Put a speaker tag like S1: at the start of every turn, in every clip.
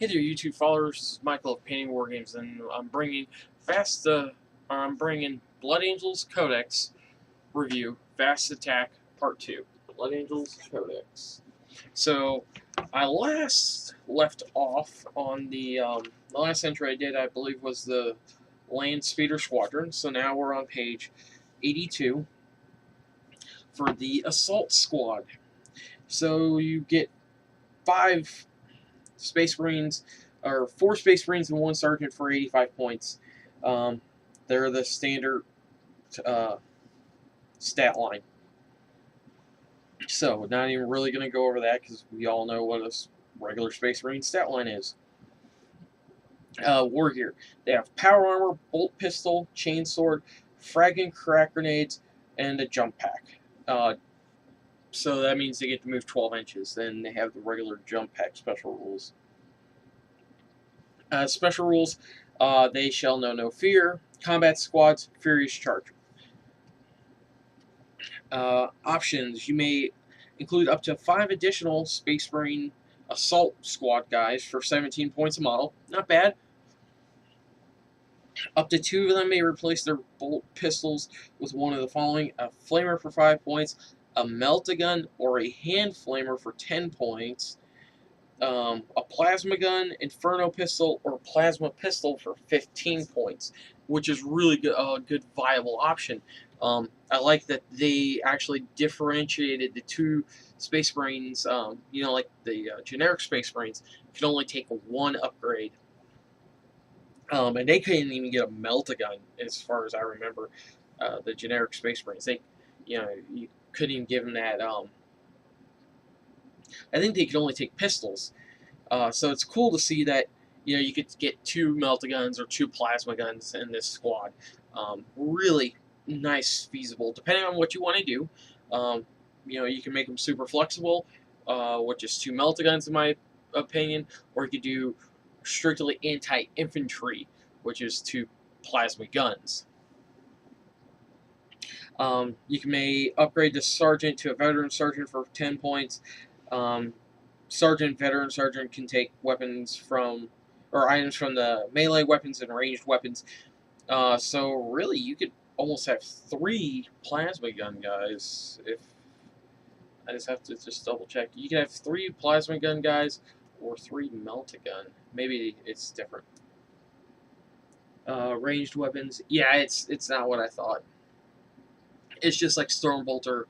S1: Hey there, YouTube followers. This is Michael of Painting War Games, and I'm bringing Blood Angels Codex review, Fast Attack Part 2. Blood Angels Codex. So, I last left off on the last entry I did, I believe, was the Land Speeder Squadron. So now we're on page 82 for the Assault Squad. So you get 5 Space Marines, or 4 Space Marines and 1 Sergeant for 85 points. They're the standard uh, stat line. So, not even really going to go over that because we all know what a regular Space Marine stat line is. War gear. They have power armor, bolt pistol, chainsword, frag and crack grenades, and a jump pack. So that means they get to move 12 inches. Then they have the regular jump pack special rules. Special rules, they shall know no fear. Combat squads, furious charge. Options, you may include up to 5 additional Space Marine assault squad guys for 17 points a model. Not bad. Up to 2 of them may replace their bolt pistols with one of the following: a flamer for 5 points, a melt-a-gun or a hand flamer for 10 points, a plasma gun, inferno pistol, or plasma pistol for 15 points, which is really good, a good viable option. I like that they actually differentiated the 2 Space Marines. Like the generic Space Marines can only take 1 upgrade, and they couldn't even get a melt-a-gun, as far as I remember. The generic Space Marines, you couldn't even give them that. I think they could only take pistols. So it's cool to see that you could get 2 melt-a-guns or 2 plasma guns in this squad. Really nice, feasible, depending on what you want to do. You can make them super flexible, with just 2 melt-a-guns in my opinion, or you could do strictly anti-infantry, which is 2 plasma guns. You may upgrade the sergeant to a veteran sergeant for 10 points. Sergeant, veteran sergeant can take weapons from, or items from the melee weapons and ranged weapons. So really, you could almost have 3 plasma gun guys. If I just have to double check, you can have 3 plasma gun guys or 3 melt-a-gun. Maybe it's different. Ranged weapons. Yeah, it's not what I thought. It's just like Stormbolter,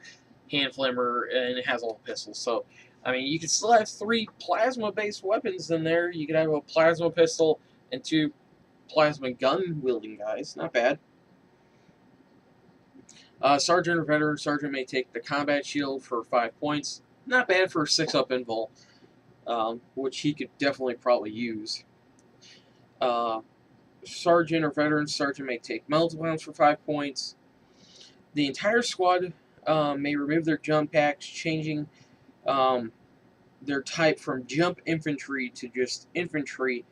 S1: hand flamer, and it has all pistols. So, I mean, you could still have 3 plasma-based weapons in there. You could have a plasma pistol and 2 plasma gun-wielding guys. Not bad. Sergeant or veteran sergeant may take the combat shield for 5 points. Not bad for a 6-up invul, which he could definitely probably use. Sergeant or veteran sergeant may take melt-a-guns for 5 points. The entire squad may remove their jump packs, changing their type from jump infantry to just infantry.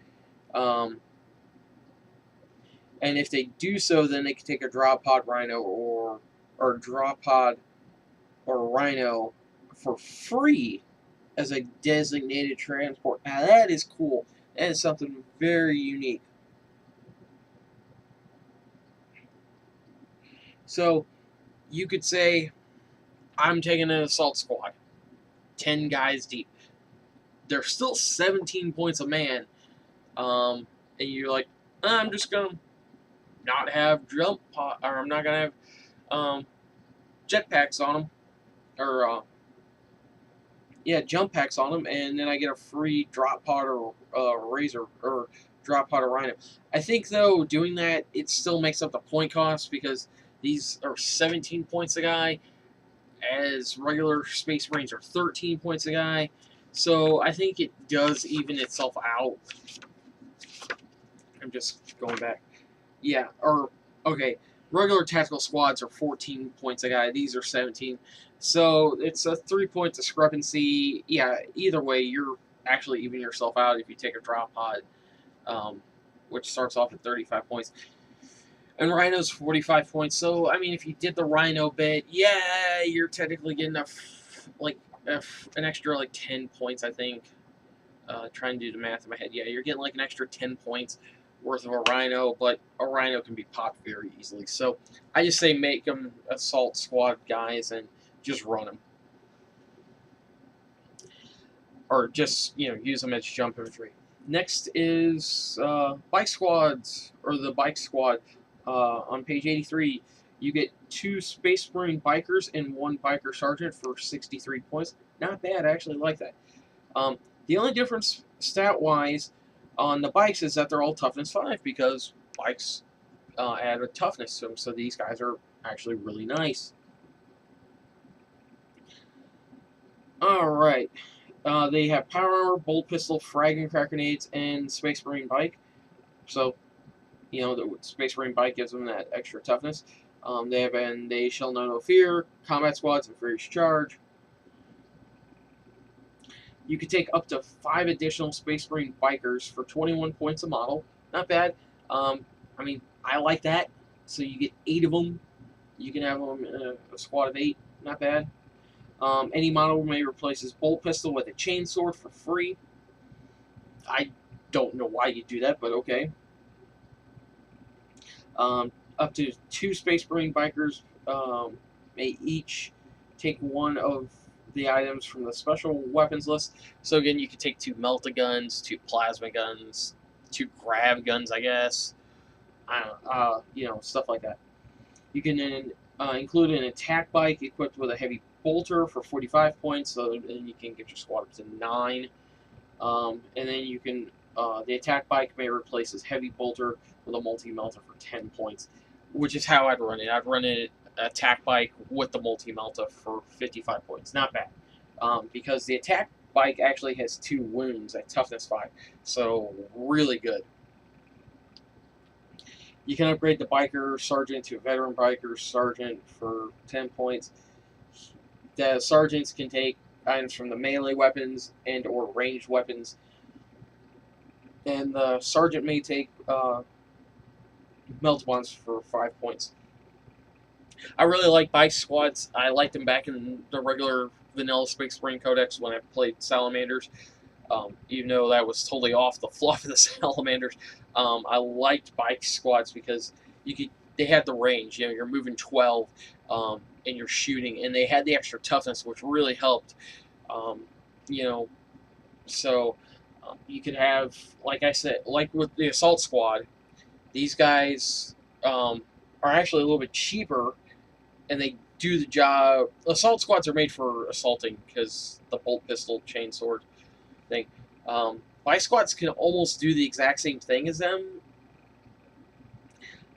S1: And if they do so, then they can take a drop pod rhino or drop pod or rhino for free as a designated transport. Now that is cool. That is something very unique. So you could say, I'm taking an assault squad, 10 guys deep. They're still 17 points a man, and you're like, I'm just gonna not have jump pod, or I'm not gonna have jetpacks on them, or jump packs on them, and then I get a free drop pod or razor or drop pod or rhino. I think though doing that, it still makes up the point cost because these are 17 points a guy, as regular Space Marines are 13 points a guy. So I think it does even itself out. I'm just going back. Yeah, okay. Regular tactical squads are 14 points a guy. These are 17. So it's a 3-point discrepancy. Yeah, either way, you're actually even yourself out if you take a drop pod, which starts off at 35 points. And Rhino's 45 points. So, I mean, if you did the Rhino bit, yeah, you're technically getting an extra, 10 points, I think. Trying to do the math in my head. Yeah, you're getting like an extra 10 points worth of a Rhino, but a Rhino can be popped very easily. So I just say make them assault squad guys and just run them. Or just, use them as jump infantry. Next is bike squads, or the bike squad. On page 83, you get 2 Space Marine bikers and 1 biker sergeant for 63 points. Not bad, I actually like that. The only difference stat-wise on the bikes is that they're all toughness 5 because bikes add a toughness to them, so these guys are actually really nice. Alright. They have power armor, bolt pistol, frag and crack grenades, and Space Marine bike. So, the Space Marine bike gives them that extra toughness. They have and they shall know no fear, combat squads, and furious charge. You could take up to 5 additional Space Marine bikers for 21 points a model. Not bad. I mean, I like that. So you get 8 of them. You can have them in a squad of 8. Not bad. Any model may replace his bolt pistol with a chainsword for free. I don't know why you do that, but okay. Up to 2 Space Marine bikers may each take 1 of the items from the special weapons list. So again, you could take 2 melta-guns, 2 plasma guns, 2 grav guns, I guess. I don't know, stuff like that. You can then include an attack bike equipped with a heavy bolter for 45 points, so then you can get your squad up to 9. And then you can, the attack bike may replace his heavy bolter with a multi-melta for 10 points, which is how I'd run it. I'd run it attack bike with the multi-melta for 55 points. Not bad. Because the attack bike actually has 2 wounds at toughness 5, so really good. You can upgrade the biker sergeant to a veteran biker sergeant for 10 points. The sergeants can take items from the melee weapons and or ranged weapons. And the sergeant may take melt bombs for 5 points. I really like bike squads. I liked them back in the regular vanilla Space Marine Codex when I played Salamanders. Even though that was totally off the fluff of the Salamanders, I liked bike squads because they had the range. You're moving 12, and you're shooting, and they had the extra toughness, which really helped. So you could have, like I said, like with the assault squad, these guys are actually a little bit cheaper, and they do the job. Assault squads are made for assaulting because the bolt pistol, chainsword thing. Bike squads can almost do the exact same thing as them.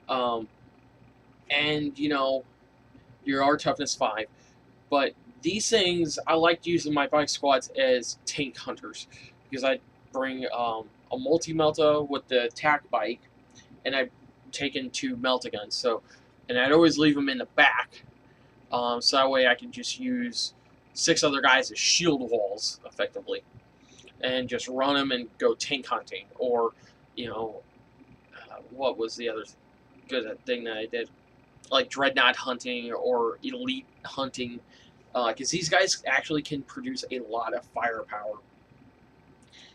S1: And your R toughness 5. But these things, I like using my bike squads as tank hunters because I bring a multi-melta with the attack bike, and I've taken 2 melta-guns. So, and I'd always leave them in the back, so that way I can just use 6 other guys as shield walls, effectively, and just run them and go tank hunting. Or, what was the other good thing that I did? Like dreadnought hunting or elite hunting, because these guys actually can produce a lot of firepower.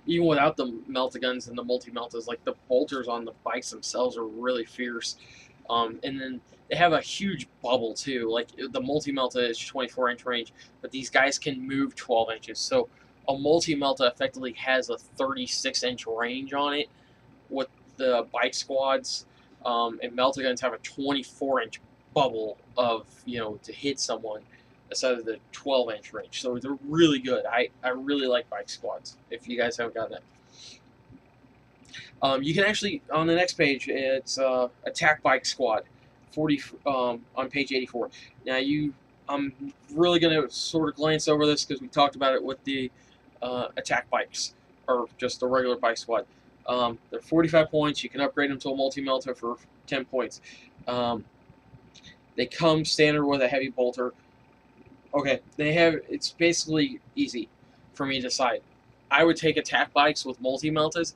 S1: Even without the melta-guns and the multi-meltas, like the bolters on the bikes themselves are really fierce. And then they have a huge bubble too. Like the multi-melta is 24-inch range, but these guys can move 12 inches. So a multi-melta effectively has a 36-inch range on it, with the bike squads. And melta-guns have a 24-inch bubble of, to hit someone instead of the 12-inch range. So they're really good. I really like bike squads, if you guys haven't gotten that. You can actually, on the next page, it's attack bike squad, 40 on page 84. Now I'm really going to sort of glance over this because we talked about it with the attack bikes, or just the regular bike squad. They're 45 points. You can upgrade them to a multi-melta for 10 points. They come standard with a heavy bolter. Okay, it's basically easy for me to decide. I would take attack bikes with multi-meltas,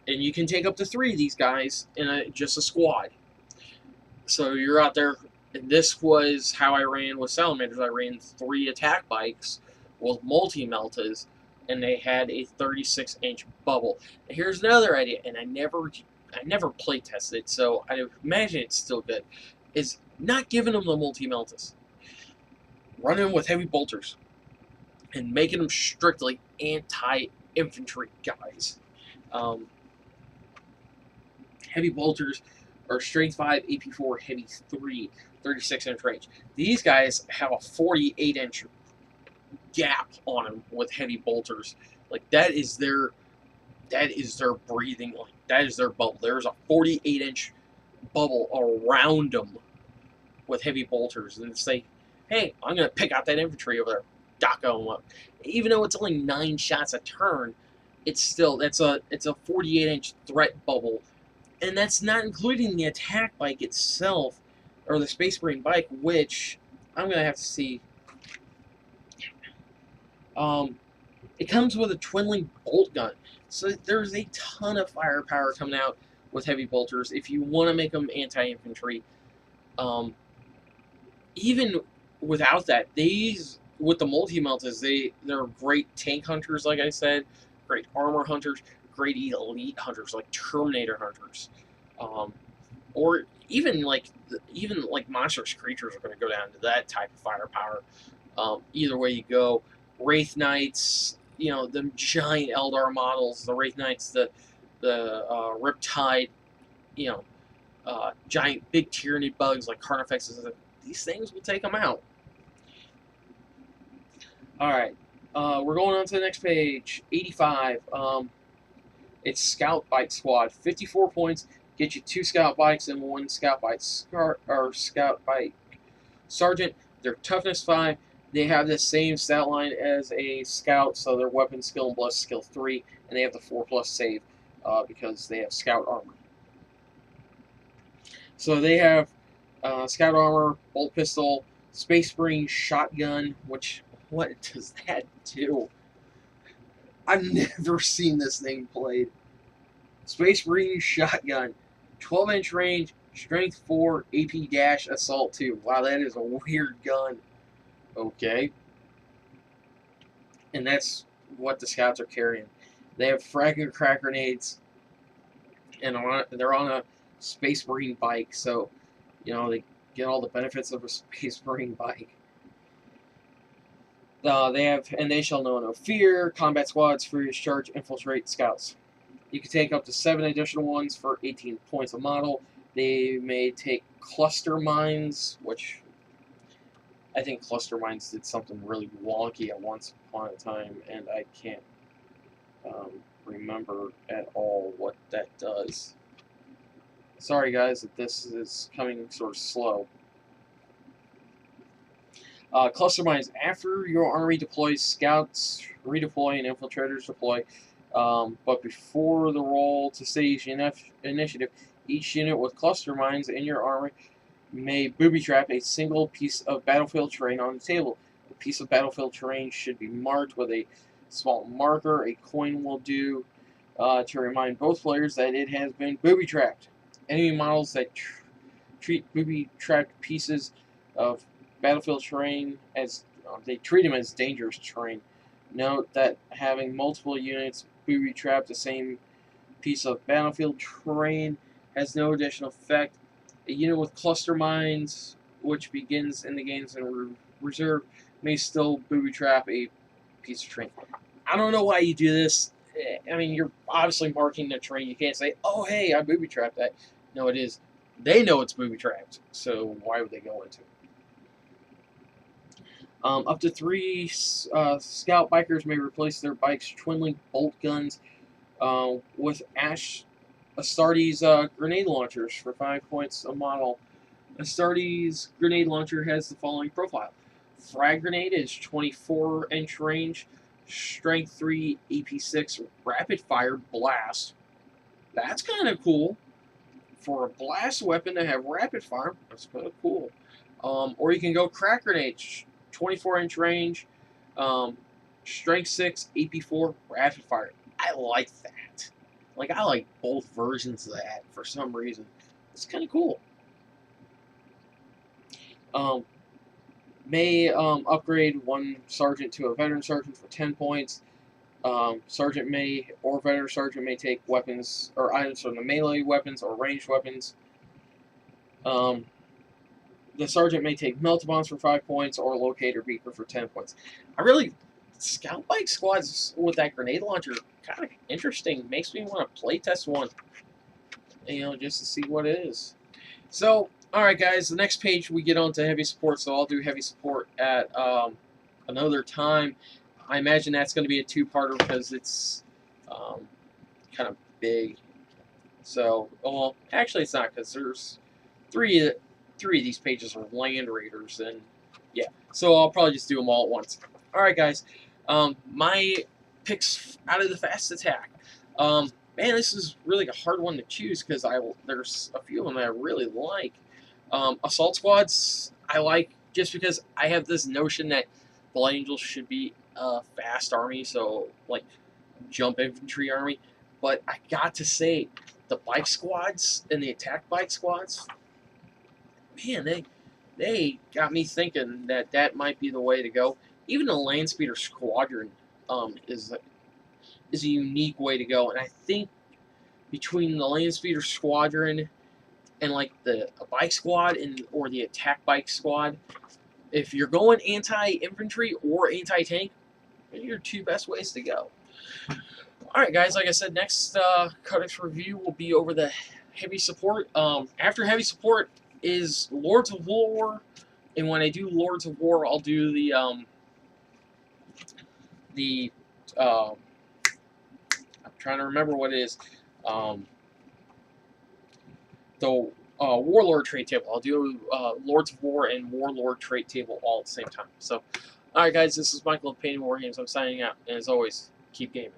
S1: and you can take up to 3 of these guys in just a squad. So you're out there, and this was how I ran with Salamanders. I ran 3 attack bikes with multi-meltas, and they had a 36-inch bubble. And here's another idea, and I never play tested it, so I imagine it's still good. Is not giving them the multi-meltas, running with heavy bolters, and making them strictly anti-infantry guys. Um, Heavy bolters are strength 5, AP4, heavy 3, 36-inch range. These guys have a 48-inch gap on them with heavy bolters. Like that is their breathing. Like that is their bubble. There's a 48-inch bubble around them with heavy bolters, and say, hey, I'm gonna pick out that infantry over there, dock them up. Even though it's only 9 shots a turn, it's still it's a 48-inch threat bubble, and that's not including the attack bike itself, or the Space Marine bike, which I'm gonna have to see. It comes with a twin-link bolt gun, so there's a ton of firepower coming out with heavy bolters. If you want to make them anti-infantry, even without that, these with the multi-meltas, they're great tank hunters, like I said, great armor hunters, great elite hunters, like Terminator hunters, or even like monstrous creatures are going to go down to that type of firepower. Either way you go, Wraith Knights, the giant Eldar models, the Wraith Knights, the Riptide, giant big Tyranid bugs like Carnifexes. These things will take them out. Alright, we're going on to the next page, 85. It's Scout Bike Squad, 54 points, get you 2 Scout Bikes and 1 Scout Bike Scout Bike Sergeant. They're Toughness 5. They have the same stat line as a Scout, so their Weapon Skill and Bless Skill 3, and they have the 4+ save because they have Scout Armor. So they have Scout Armor, Bolt Pistol, Space Marine Shotgun, which, what does that do? I've never seen this thing played. Space Marine Shotgun, 12-inch range, Strength 4, AP Dash, Assault 2. Wow, that is a weird gun. Okay. And that's what the Scouts are carrying. They have frag and crack grenades, and they're on a Space Marine bike, so, they get all the benefits of a Space Marine bike. They shall know no fear, combat squads, furious charge, infiltrate, scouts. You can take up to 7 additional ones for 18 points a model. They may take cluster mines, which I think cluster mines did something really wonky at once upon a time, and I can't remember at all what that does. Sorry guys that this is coming sort of slow. Cluster mines. After your army deploys, scouts redeploy and infiltrators deploy. But before the roll to stage initiative, each unit with cluster mines in your army may booby trap a single piece of battlefield terrain on the table. The piece of battlefield terrain should be marked with a small marker. A coin will do to remind both players that it has been booby trapped. Enemy models that treat booby trapped pieces of battlefield terrain as they treat them as dangerous terrain. Note that having multiple units booby trap the same piece of battlefield terrain has no additional effect. A unit with cluster mines, which begins in the game's in reserve, may still booby trap a piece of terrain. I don't know why you do this. I mean, you're obviously marking the terrain. You can't say, "Oh, hey, I booby trapped that." No, it is. They know it's booby trapped, so why would they go into it? Up to 3 scout bikers may replace their bikes' twin-link bolt guns with Astartes grenade launchers for 5 points a model. Astartes grenade launcher has the following profile. Frag grenade is 24-inch range, strength 3, AP6, rapid fire blast. That's kind of cool. For a blast weapon to have rapid fire, that's kind of cool. Or you can go crack grenade, 24-inch range, strength 6, AP4, rapid fire. I like that. Like, I like both versions of that for some reason. It's kind of cool. May upgrade 1 sergeant to a veteran sergeant for 10 points. Sergeant may or veteran sergeant may take weapons or items from the melee weapons or ranged weapons. Um, the sergeant may take melta bombs for 5 points or locator beaker for 10 points. I really scout bike squads with that grenade launcher kind of interesting. Makes me want to play test one, just to see what it is. So, all right, guys. The next page we get on to heavy support, so I'll do heavy support at another time. I imagine that's going to be a two-parter because it's kind of big. So, well, actually, it's not because there's three of these pages are land raiders, and yeah. So I'll probably just do them all at once. All right, guys. My picks out of the fast attack. Man, this is really a hard one to choose because there's a few of them that I really like. Assault squads I like just because I have this notion that Blood Angels should be a fast army, so like jump infantry army. But I got to say, the bike squads and the attack bike squads, man, they got me thinking that that might be the way to go. Even the land speeder squadron is a unique way to go, and I think between the land speeder squadron and like the bike squad or the attack bike squad, if you're going anti-infantry or anti-tank, those are your two best ways to go. Alright guys, like I said, next Codex review will be over the heavy support. After heavy support is Lords of War, and when I do Lords of War, I'll do I'm trying to remember what it is, the Warlord trait table. I'll do Lords of War and Warlord trait table all at the same time. So, alright guys, this is Michael of Painting War Games. I'm signing out, and as always, keep gaming.